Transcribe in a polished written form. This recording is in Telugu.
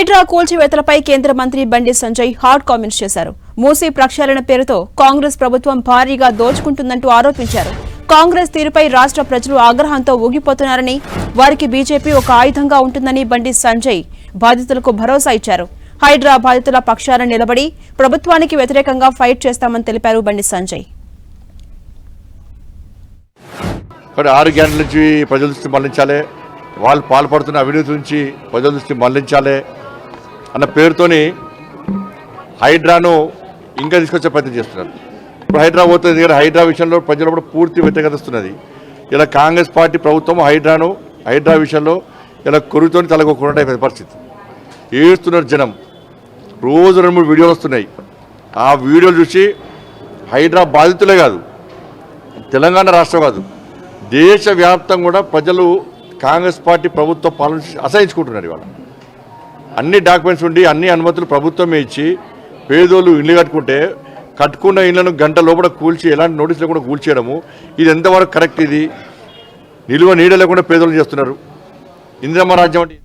హైడ్రా కూల్చివేతలపై కేంద్ర మంత్రి బండి సంజయ్ హాట్ కామెంట్స్ చేశారు. మూసీ ప్రక్షాళన పేరుతో కాంగ్రెస్ ప్రభుత్వం భారీగా దోచుకుంటుందంటూ ఆరోపించారు. కాంగ్రెస్ తీరుపై రాష్ట్ర ప్రజలు ఆగ్రహంతో ఊగిపోతున్నారని, వారికి బీజేపీ ఒక ఆయుధంగా ఉంటుందని బండి సంజయ్ బాధితులకు భరోసా ఇచ్చారు. హైడ్రా బాధితుల పక్షాన నిలబడి ప్రభుత్వానికి వ్యతిరేకంగా ఫైట్ చేస్తామని తెలిపారు బండి సంజయ్. 6 గ్యారెంటీల నుంచి ప్రజల దృష్టి మళ్లించాలి, వాళ్ళు పాల్పడుతున్న అవినీతి నుంచి ప్రజల దృష్టి మళ్లించాలి అన్న పేరుతోని హైడ్రాను ఇంకా తీసుకొచ్చే ప్రయత్నం చేస్తున్నారు. ఇప్పుడు హైడ్రా పోతుంది కానీ హైడ్రా విషయంలో ప్రజలు కూడా పూర్తి వ్యతిరేకత వస్తున్నది. ఇలా కాంగ్రెస్ పార్టీ ప్రభుత్వం హైడ్రా విషయంలో ఇలా కొరుతోని తలగొకుండా పరిస్థితి. ఏడుస్తున్నారు జనం. రోజు 2-3 వీడియోలు వస్తున్నాయి. ఆ వీడియోలు చూసి హైడ్రా బాధితులే కాదు, తెలంగాణ రాష్ట్రం కాదు, దేశవ్యాప్తంగా కూడా ప్రజలు కాంగ్రెస్ పార్టీ ప్రభుత్వ పాలన అసహించుకుంటున్నారు. ఇవాళ అన్ని డాక్యుమెంట్స్ ఉండి అన్ని అనుమతులు ప్రభుత్వమే ఇచ్చి పేదోళ్ళు ఇల్లు కట్టుకున్న ఇళ్లను గంట లోపల కూల్చి ఎలాంటి నోటీసులు కూడా కూల్చేయడము, ఇది ఎంతవరకు కరెక్ట్? ఇది నీడ లేకుండా పేదోళ్ళు చేస్తున్నారు. ఇందిరమ్మ రాజ్యం అంటే